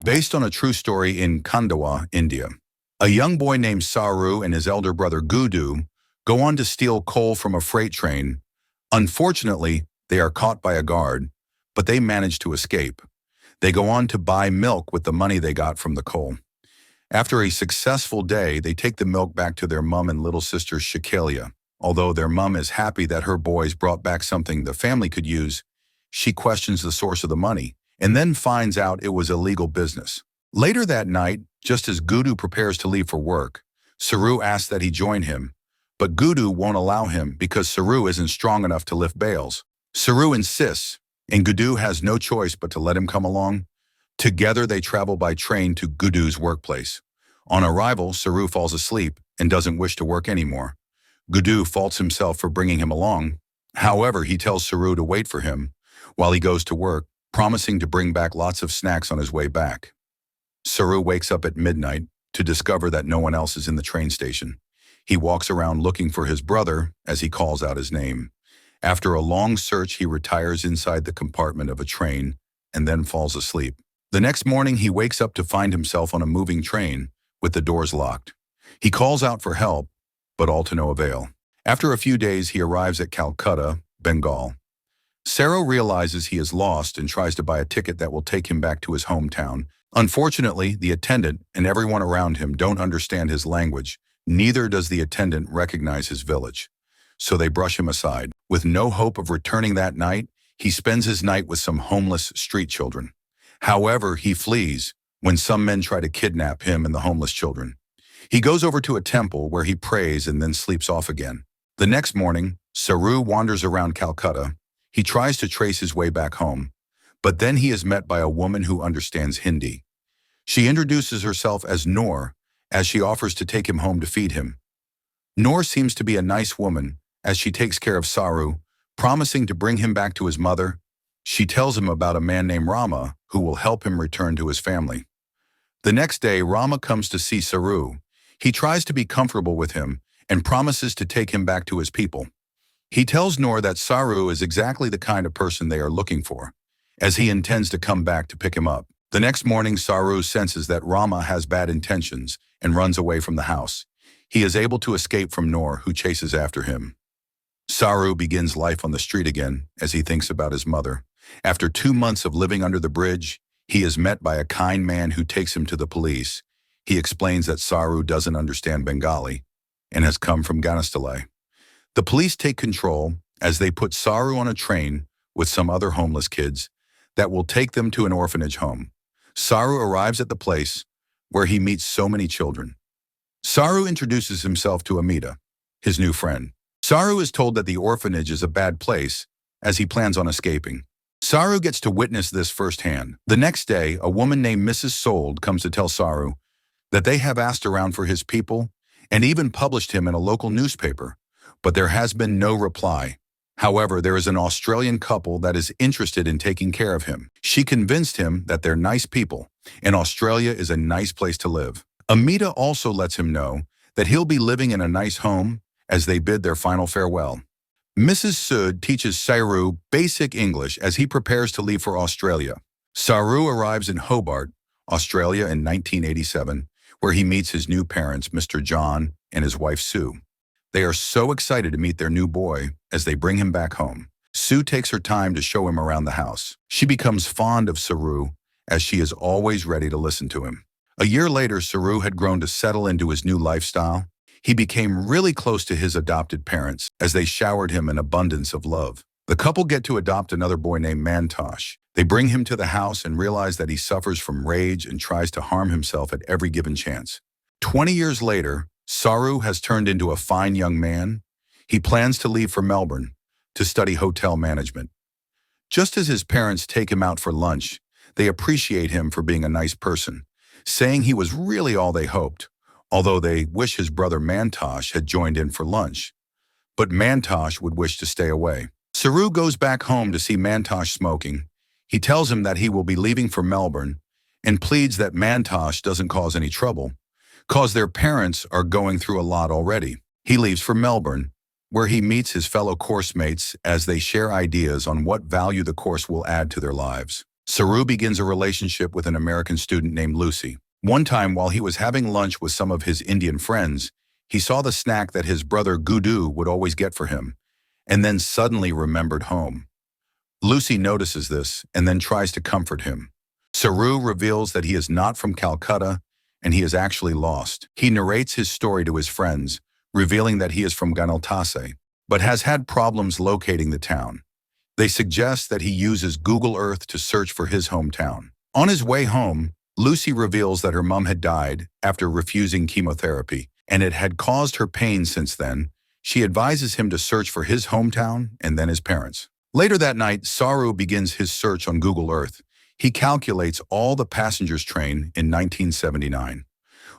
based on a true story in Khandwa, India. A young boy named Saru and his elder brother Gudu go on to steal coal from a freight train. Unfortunately, they are caught by a guard, but they manage to escape. They go on to buy milk with the money they got from the coal. After a successful day, they take the milk back to their mum and little sister Shakalia. Although their mum is happy that her boys brought back something the family could use, she questions the source of the money and then finds out it was illegal business. Later that night, just as Gudu prepares to leave for work, Saru asks that he join him, but Gudu won't allow him because Saru isn't strong enough to lift bales. Saru insists, and Gudu has no choice but to let him come along. Together they travel by train to Gudu's workplace. On arrival, Saru falls asleep and doesn't wish to work anymore. Gudu faults himself for bringing him along. However, he tells Saru to wait for him while he goes to work, promising to bring back lots of snacks on his way back. Saru wakes up at midnight to discover that no one else is in the train station. He walks around looking for his brother as he calls out his name. After a long search, he retires inside the compartment of a train and then falls asleep. The next morning, he wakes up to find himself on a moving train with the doors locked. He calls out for help, but all to no avail. After a few days, he arrives at Kolkata, Bengal. Saru realizes he is lost and tries to buy a ticket that will take him back to his hometown. Unfortunately, the attendant and everyone around him don't understand his language. Neither does the attendant recognize his village. So they brush him aside. With no hope of returning that night, he spends his night with some homeless street children. However, he flees when some men try to kidnap him and the homeless children. He goes over to a temple where he prays and then sleeps off again. The next morning, Saru wanders around Calcutta. He tries to trace his way back home, but then he is met by a woman who understands Hindi. She introduces herself as Noor, as she offers to take him home to feed him. Noor seems to be a nice woman, as she takes care of Saru, promising to bring him back to his mother. She tells him about a man named Rama who will help him return to his family. The next day, Rama comes to see Saru. He tries to be comfortable with him and promises to take him back to his people. He tells Noor that Saru is exactly the kind of person they are looking for, as he intends to come back to pick him up. The next morning, Saru senses that Rama has bad intentions and runs away from the house. He is able to escape from Noor, who chases after him. Saru begins life on the street again as he thinks about his mother. After 2 months of living under the bridge, he is met by a kind man who takes him to the police. He explains that Saru doesn't understand Bengali and has come from Ganastale. The police take control as they put Saru on a train with some other homeless kids that will take them to an orphanage home. Saru arrives at the place where he meets so many children. Saru introduces himself to Amita, his new friend. Saru is told that the orphanage is a bad place as he plans on escaping. Saru gets to witness this firsthand. The next day, a woman named Mrs. Sold comes to tell Saru that they have asked around for his people and even published him in a local newspaper, but there has been no reply. However, there is an Australian couple that is interested in taking care of him. She convinced him that they're nice people, and Australia is a nice place to live. Amita also lets him know that he'll be living in a nice home as they bid their final farewell. Mrs. Sood teaches Saru basic English as he prepares to leave for Australia. Saru arrives in Hobart, Australia in 1987, where he meets his new parents, Mr. John and his wife Sue. They are so excited to meet their new boy as they bring him back home. Sue takes her time to show him around the house. She becomes fond of Saru as she is always ready to listen to him. A year later, Saru had grown to settle into his new lifestyle. He became really close to his adopted parents as they showered him an abundance of love. The couple get to adopt another boy named Mantosh. They bring him to the house and realize that he suffers from rage and tries to harm himself at every given chance. 20 years later, Saru has turned into a fine young man. He plans to leave for Melbourne to study hotel management. Just as his parents take him out for lunch, they appreciate him for being a nice person, saying he was really all they hoped, although they wish his brother Mantosh had joined in for lunch. But Mantosh would wish to stay away. Saru goes back home to see Mantosh smoking. He tells him that he will be leaving for Melbourne and pleads that Mantosh doesn't cause any trouble, cause their parents are going through a lot already. He leaves for Melbourne, where he meets his fellow course mates as they share ideas on what value the course will add to their lives. Saru begins a relationship with an American student named Lucy. One time, while he was having lunch with some of his Indian friends, he saw the snack that his brother Gudu would always get for him, and then suddenly remembered home. Lucy notices this and then tries to comfort him. Saru reveals that he is not from Calcutta and he is actually lost. He narrates his story to his friends, revealing that he is from Ganaltase, but has had problems locating the town. They suggest that he uses Google Earth to search for his hometown. On his way home, Lucy reveals that her mom had died after refusing chemotherapy, and it had caused her pain since then. She advises him to search for his hometown and then his parents. Later that night, Saru begins his search on Google Earth. He calculates all the passengers' train in 1979,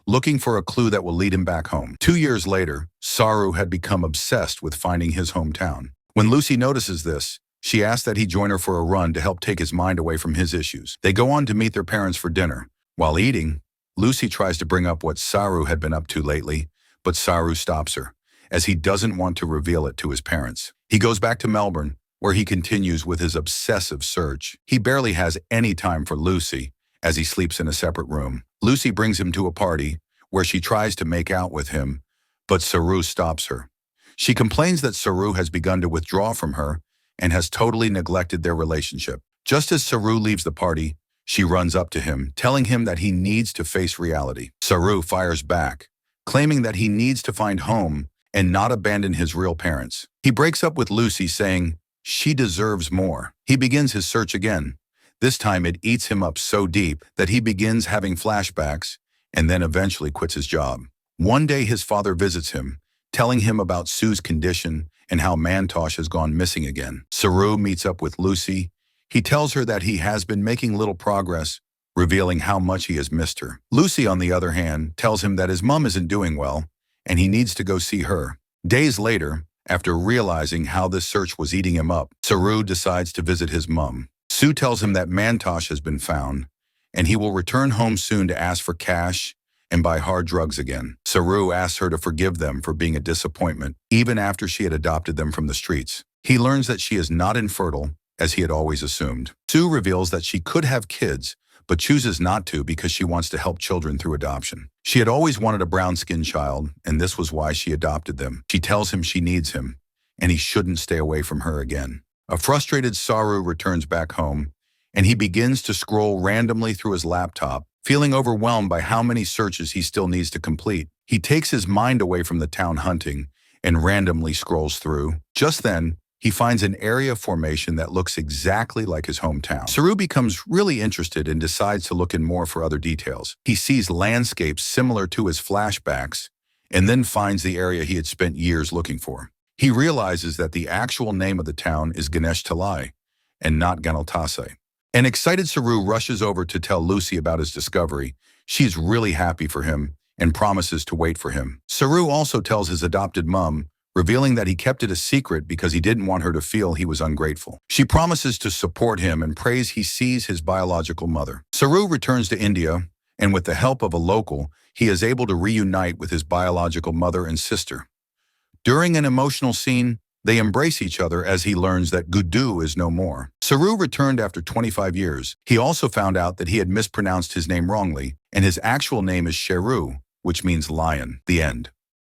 looking for a clue that will lead him back home. 2 years later, Saru had become obsessed with finding his hometown. When Lucy notices this, she asks that he join her for a run to help take his mind away from his issues. They go on to meet their parents for dinner. While eating, Lucy tries to bring up what Saru had been up to lately, but Saru stops her, as he doesn't want to reveal it to his parents. He goes back to Melbourne, where he continues with his obsessive search. He barely has any time for Lucy, as he sleeps in a separate room. Lucy brings him to a party, where she tries to make out with him, but Saru stops her. She complains that Saru has begun to withdraw from her and has totally neglected their relationship. Just as Saru leaves the party, she runs up to him, telling him that he needs to face reality. Saru fires back, claiming that he needs to find home and not abandon his real parents. He breaks up with Lucy, saying she deserves more. He begins his search again. This time it eats him up so deep that he begins having flashbacks and then eventually quits his job. One day his father visits him, telling him about Sue's condition and how Mantosh has gone missing again. Saru meets up with Lucy. He tells her that he has been making little progress, revealing how much he has missed her. Lucy, on the other hand, tells him that his mom isn't doing well and he needs to go see her. Days later, after realizing how this search was eating him up, Saru decides to visit his mom. Sue tells him that Mantosh has been found and he will return home soon to ask for cash and buy hard drugs again. Saru asks her to forgive them for being a disappointment, even after she had adopted them from the streets. He learns that she is not infertile, as he had always assumed. Sue reveals that she could have kids, but chooses not to because she wants to help children through adoption. She had always wanted a brown-skinned child, and this was why she adopted them. She tells him she needs him, and he shouldn't stay away from her again. A frustrated Saru returns back home, and he begins to scroll randomly through his laptop, feeling overwhelmed by how many searches he still needs to complete. He takes his mind away from the town hunting and randomly scrolls through. Just then, he finds an area formation that looks exactly like his hometown. Saru becomes really interested and decides to look in more for other details. He sees landscapes similar to his flashbacks and then finds the area he had spent years looking for. He realizes that the actual name of the town is Ganesh Talai and not Ganaltase. An excited Saru rushes over to tell Lucy about his discovery. She's really happy for him and promises to wait for him. Saru also tells his adopted mom, revealing that he kept it a secret because he didn't want her to feel he was ungrateful. She promises to support him and prays he sees his biological mother. Saru returns to India, and with the help of a local, he is able to reunite with his biological mother and sister. During an emotional scene, they embrace each other as he learns that Gudu is no more. Saru returned after 25 years. He also found out that he had mispronounced his name wrongly, and his actual name is Sheru, which means lion. The end.